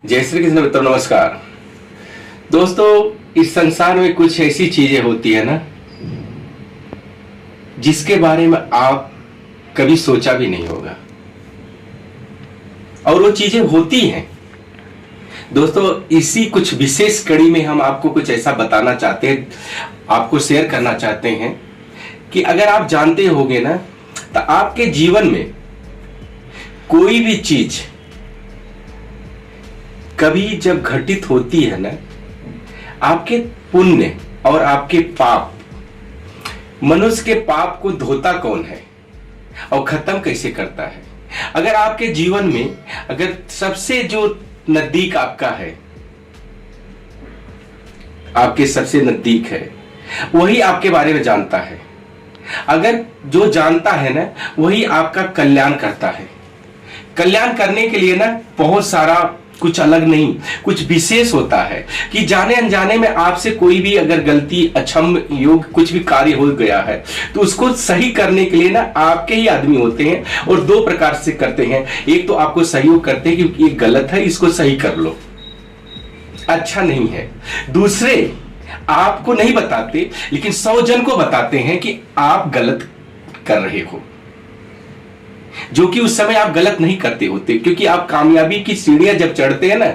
जय श्री कृष्ण मित्रों, नमस्कार दोस्तों। इस संसार में कुछ ऐसी चीजें होती है ना जिसके बारे में आप कभी सोचा भी नहीं होगा और वो चीजें होती हैं। दोस्तों, इसी कुछ विशेष कड़ी में हम आपको कुछ ऐसा बताना चाहते हैं, आपको शेयर करना चाहते हैं कि अगर आप जानते होगे ना तो आपके जीवन में कोई भी चीज कभी जब घटित होती है ना, आपके पुण्य और आपके पाप, मनुष्य के पाप को धोता कौन है और खत्म कैसे करता है। अगर आपके जीवन में अगर सबसे जो नजदीक आपका है, आपके सबसे नजदीक है, वही आपके बारे में जानता है। अगर जो जानता है ना वही आपका कल्याण करता है। कल्याण करने के लिए ना बहुत सारा कुछ अलग नहीं, कुछ विशेष होता है कि जाने अनजाने में आपसे कोई भी अगर गलती, अक्षम योग कुछ भी कार्य हो गया है तो उसको सही करने के लिए ना आपके ही आदमी होते हैं और दो प्रकार से करते हैं। एक तो आपको सहयोग करते हैं कि ये गलत है, इसको सही कर लो, अच्छा नहीं है। दूसरे आपको नहीं बताते लेकिन 100 जन को बताते हैं कि आप गलत कर रहे हो, जो कि उस समय आप गलत नहीं करते होते, क्योंकि आप कामयाबी की सीढ़ियां जब चढ़ते हैं ना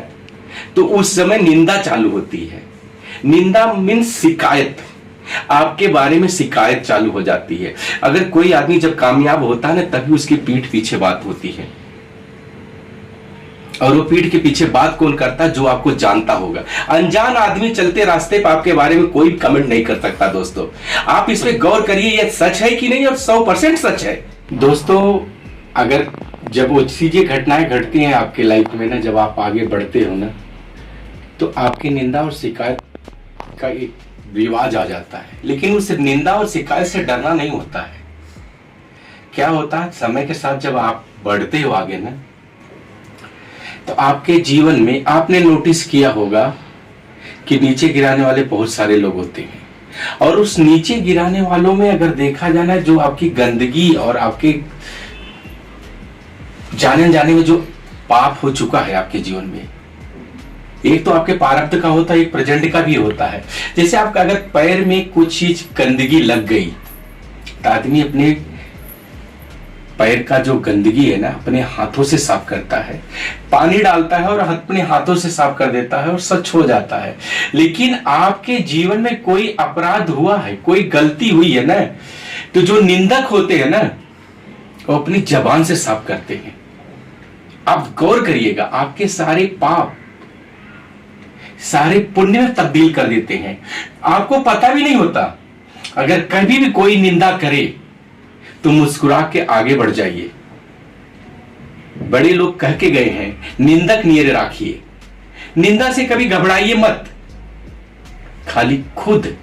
तो उस समय निंदा चालू होती है। निंदा मीन्स शिकायत, आपके बारे में शिकायत चालू हो जाती है। अगर कोई आदमी जब कामयाब होता है ना तभी उसकी पीठ पीछे बात होती है, और वो पीठ के पीछे बात कौन करता है? जो आपको जानता होगा। अनजान आदमी चलते रास्ते पर आपके बारे में कोई कमेंट नहीं कर सकता। दोस्तों, आप इस पे गौर करिए, ये सच है कि नहीं, और 100% सच है। दोस्तों, अगर जब वो चीजें, घटनाएं घटती हैं आपके लाइफ में ना, जब आप आगे बढ़ते हो ना, तो आपकी निंदा और शिकायत का एक रिवाज आ जाता है। लेकिन उस निंदा और शिकायत से डरना नहीं होता है। क्या होता है, समय के साथ जब आप बढ़ते हो आगे ना, तो आपके जीवन में आपने नोटिस किया होगा कि नीचे गिराने वाले बहुत सारे लोग होते हैं, और उस नीचे गिराने वालों में अगर देखा जाना जो आपकी गंदगी और आपके जाने जाने में जो पाप हो चुका है आपके जीवन में, एक तो आपके प्रारब्ध का होता है, एक प्रेजेंट का भी होता है। जैसे आपका अगर पैर में कुछ चीज गंदगी लग गई तो आदमी अपने पैर का जो गंदगी है ना अपने हाथों से साफ करता है, पानी डालता है और अपने हाथों से साफ कर देता है और स्वच्छ हो जाता है। लेकिन आपके जीवन में कोई अपराध हुआ है, कोई गलती हुई है ना, तो जो निंदक होते हैं ना वो अपनी जबान से साफ करते हैं। आप गौर करिएगा, आपके सारे पाप सारे पुण्य में तब्दील कर देते हैं, आपको पता भी नहीं होता। अगर कभी भी कोई निंदा करे तो मुस्कुरा के आगे बढ़ जाइए। बड़े लोग कह के गए हैं, निंदक नियर राखिए। निंदा से कभी घबराइए मत, खाली खुद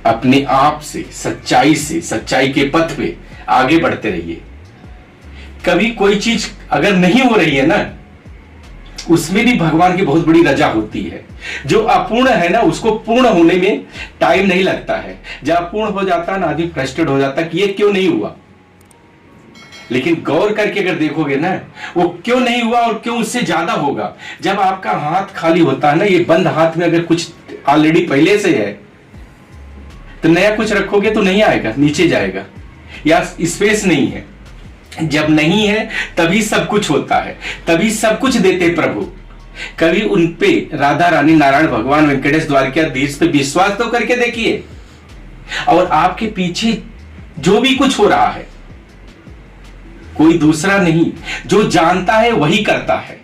अपने आप से सच्चाई के पथ पे आगे बढ़ते रहिए। कभी कोई चीज अगर नहीं हो रही है ना, उसमें भी भगवान की बहुत बड़ी रजा होती है। जो अपूर्ण है ना उसको पूर्ण होने में टाइम नहीं लगता है। जब पूर्ण हो जाता है ना आदमी फ्रस्ट्रेट हो जाता है कि ये क्यों नहीं हुआ। लेकिन गौर करके अगर देखोगे ना वो क्यों नहीं हुआ और क्यों उससे ज्यादा होगा। जब आपका हाथ खाली होता है ना, ये बंद हाथ में अगर कुछ ऑलरेडी पहले से है तो नया कुछ रखोगे तो नहीं आएगा, नीचे जाएगा, या स्पेस नहीं है। जब नहीं है तभी सब कुछ होता है, तभी सब कुछ देते प्रभु। कभी उन पे राधा रानी, नारायण भगवान, वेंकटेश द्वारकाधीश पे विश्वास तो करके देखिए। और आपके पीछे जो भी कुछ हो रहा है कोई दूसरा नहीं, जो जानता है वही करता है।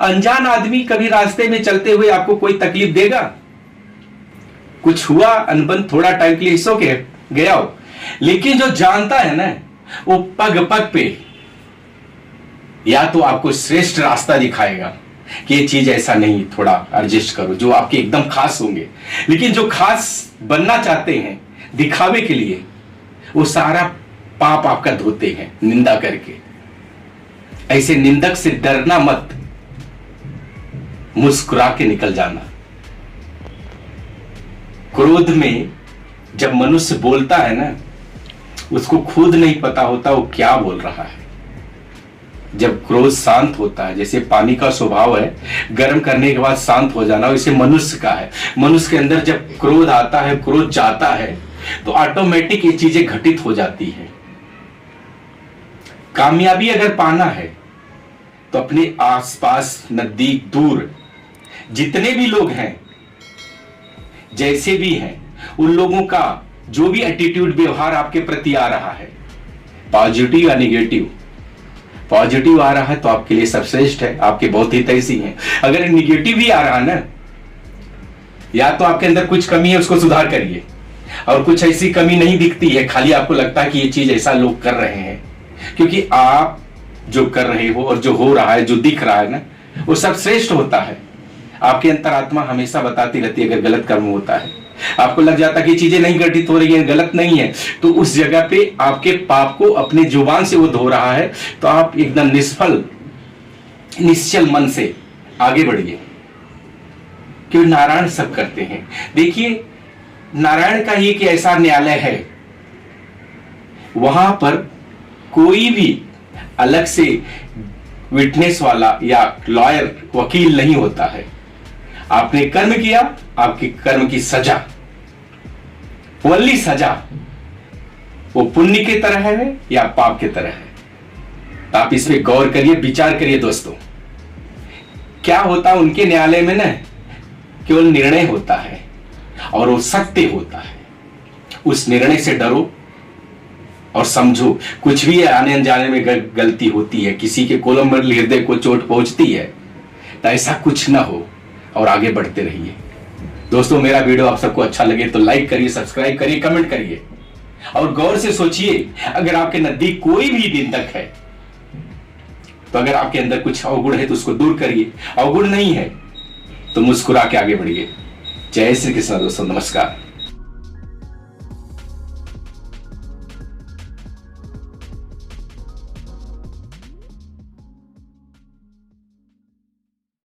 अनजान आदमी कभी रास्ते में चलते हुए आपको कोई तकलीफ देगा? कुछ हुआ अनबन, थोड़ा टाइम के लिए सो के गया हो, लेकिन जो जानता है ना वो पग पग पे या तो आपको श्रेष्ठ रास्ता दिखाएगा कि ये चीज ऐसा नहीं, थोड़ा एडजस्ट करो, जो आपके एकदम खास होंगे। लेकिन जो खास बनना चाहते हैं दिखावे के लिए, वो सारा पाप आपका धोते हैं निंदा करके। ऐसे निंदक से डरना मत, मुस्कुरा के निकल जाना। क्रोध में जब मनुष्य बोलता है ना, उसको खुद नहीं पता होता वो क्या बोल रहा है। जब क्रोध शांत होता है, जैसे पानी का स्वभाव है गर्म करने के बाद शांत हो जाना, वैसे मनुष्य का है। मनुष्य के अंदर जब क्रोध आता है, क्रोध जाता है, तो ऑटोमेटिक ये चीजें घटित हो जाती है। कामयाबी अगर पाना है तो अपने आसपास, नजदीक, दूर जितने भी लोग हैं, जैसे भी हैं, उन लोगों का जो भी एटीट्यूड, व्यवहार आपके प्रति आ रहा है, पॉजिटिव या निगेटिव, पॉजिटिव आ रहा है तो आपके लिए सर्वश्रेष्ठ है, आपके बहुत हित ऐसी हैं। अगर निगेटिव ही आ रहा है ना, या तो आपके अंदर कुछ कमी है, उसको सुधार करिए, और कुछ ऐसी कमी नहीं दिखती है, खाली आपको लगता है कि ये चीज ऐसा लोग कर रहे हैं, क्योंकि आप जो कर रहे हो और जो हो रहा है, जो दिख रहा है ना, वो सब श्रेष्ठ होता है। आपकी अंतरात्मा हमेशा बताती रहती है, अगर गलत कर्म होता है, आपको लग जाता है कि चीजें नहीं घटित हो रही हैं, गलत नहीं है, तो उस जगह पे आपके पाप को अपने जुबान से वो धो रहा है, तो आप एकदम निश्चल मन से आगे बढ़िए, क्योंकि नारायण सब करते हैं। देखिए, नारायण का ही एक ऐसा न्यायालय है, वहां पर कोई भी अलग से विटनेस वाला या लॉयर, वकील नहीं होता है। आपने कर्म किया, आपके कर्म की सजा, वल्ली सजा, वो पुण्य की तरह है या पाप की तरह है। तो आप इसमें गौर करिए, विचार करिए दोस्तों। क्या होता उनके न्यायालय में ना, केवल निर्णय होता है और वो सत्य होता है। उस निर्णय से डरो और समझो, कुछ भी आने जाने में गलती होती है, किसी के कोलम हृदय को चोट पहुंचती है, तो ऐसा कुछ ना हो और आगे बढ़ते रहिए। दोस्तों, मेरा वीडियो आप सबको अच्छा लगे तो लाइक करिए, सब्सक्राइब करिए, कमेंट करिए, और गौर से सोचिए, अगर आपके नजदीक कोई भी निंदक है, तो अगर आपके अंदर कुछ अवगुण है तो उसको दूर करिए, अवगुण नहीं है तो मुस्कुरा के आगे बढ़िए। जय श्री कृष्ण दोस्तों, नमस्कार।